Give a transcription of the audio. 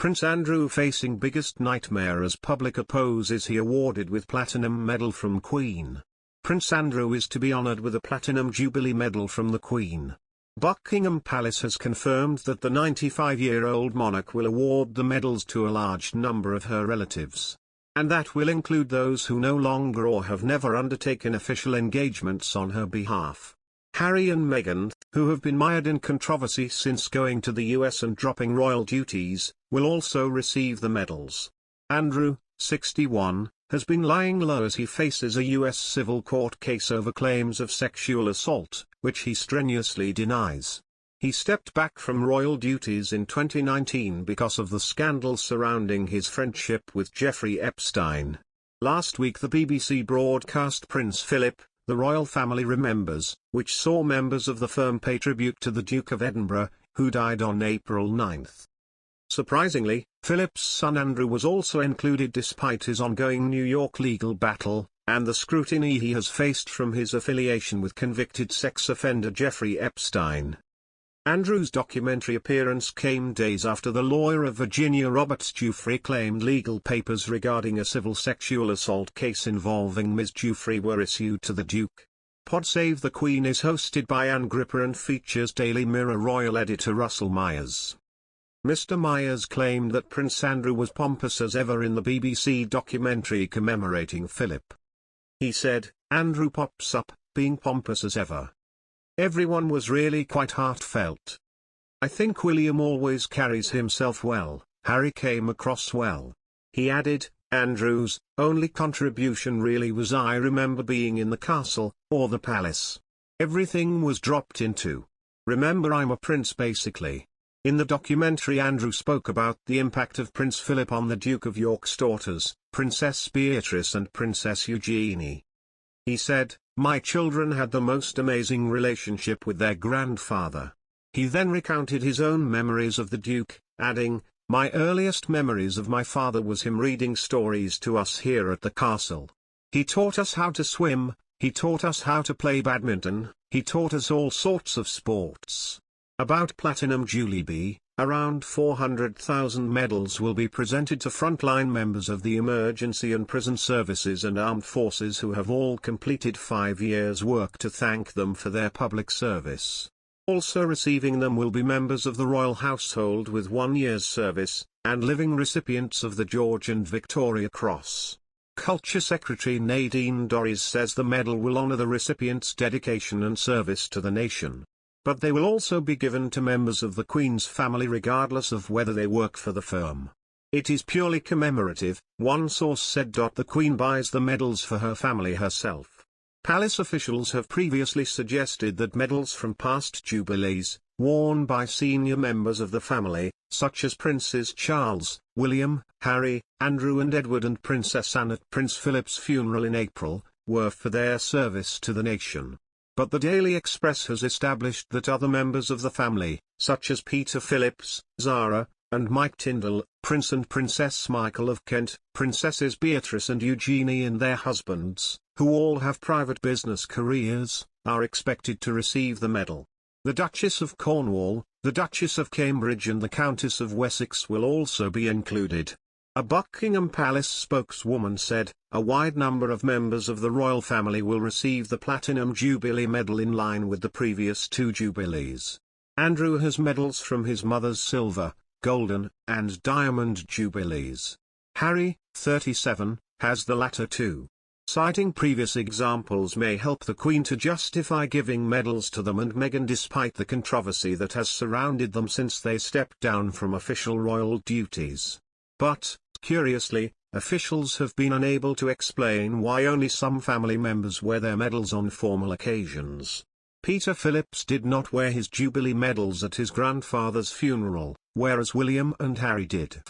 Prince Andrew facing biggest nightmare as public opposes he awarded with Platinum Medal from Queen. Prince Andrew is to be honoured with a Platinum Jubilee Medal from the Queen. Buckingham Palace has confirmed that the 95-year-old monarch will award the medals to a large number of her relatives. And that will include those who no longer or have never undertaken official engagements on her behalf. Harry and Meghan, who have been mired in controversy since going to the US and dropping royal duties, will also receive the medals. Andrew, 61, has been lying low as he faces a US civil court case over claims of sexual assault, which he strenuously denies. He stepped back from royal duties in 2019 because of the scandal surrounding his friendship with Jeffrey Epstein. Last week the BBC broadcast Prince Philip, the royal family remembers, which saw members of the firm pay tribute to the Duke of Edinburgh, who died on April 9. Surprisingly, Philip's son Andrew was also included despite his ongoing New York legal battle, and the scrutiny he has faced from his affiliation with convicted sex offender Jeffrey Epstein. Andrew's documentary appearance came days after the lawyer of Virginia Roberts Giuffre claimed legal papers regarding a civil sexual assault case involving Ms. Giuffre were issued to the Duke. Pod Save the Queen is hosted by Ann Gripper and features Daily Mirror royal editor Russell Myers. Mr. Myers claimed that Prince Andrew was pompous as ever in the BBC documentary commemorating Philip. He said, "Andrew pops up, being pompous as ever. Everyone was really quite heartfelt. I think William always carries himself well, Harry came across well." He added, "Andrew's only contribution really was I remember being in the castle, or the palace. Everything was dropped into. Remember I'm a prince basically." In the documentary Andrew spoke about the impact of Prince Philip on the Duke of York's daughters, Princess Beatrice and Princess Eugenie. He said, "My children had the most amazing relationship with their grandfather." He then recounted his own memories of the Duke, adding, "My earliest memories of my father was him reading stories to us here at the castle. He taught us how to swim, he taught us how to play badminton, he taught us all sorts of sports." About Platinum Jubilee, around 400,000 medals will be presented to frontline members of the emergency and prison services and armed forces who have all completed 5 years' work to thank them for their public service. Also receiving them will be members of the royal household with 1 year's service, and living recipients of the George and Victoria Cross. Culture Secretary Nadine Dorries says the medal will honour the recipients' dedication and service to the nation. But they will also be given to members of the Queen's family regardless of whether they work for the firm. It is purely commemorative, one source said. The Queen buys the medals for her family herself. Palace officials have previously suggested that medals from past jubilees, worn by senior members of the family, such as Princes Charles, William, Harry, Andrew and Edward and Princess Anne at Prince Philip's funeral in April, were for their service to the nation. But the Daily Express has established that other members of the family, such as Peter Phillips, Zara, and Mike Tyndall, Prince and Princess Michael of Kent, Princesses Beatrice and Eugenie and their husbands, who all have private business careers, are expected to receive the medal. The Duchess of Cornwall, the Duchess of Cambridge and the Countess of Wessex will also be included. A Buckingham Palace spokeswoman said, "A wide number of members of the royal family will receive the Platinum Jubilee Medal in line with the previous 2 jubilees. Andrew has medals from his mother's silver, golden, and diamond jubilees. Harry, 37, has the latter too." Citing previous examples may help the Queen to justify giving medals to them and Meghan despite the controversy that has surrounded them since they stepped down from official royal duties. But, curiously, officials have been unable to explain why only some family members wear their medals on formal occasions. Peter Phillips did not wear his Jubilee medals at his grandfather's funeral, whereas William and Harry did.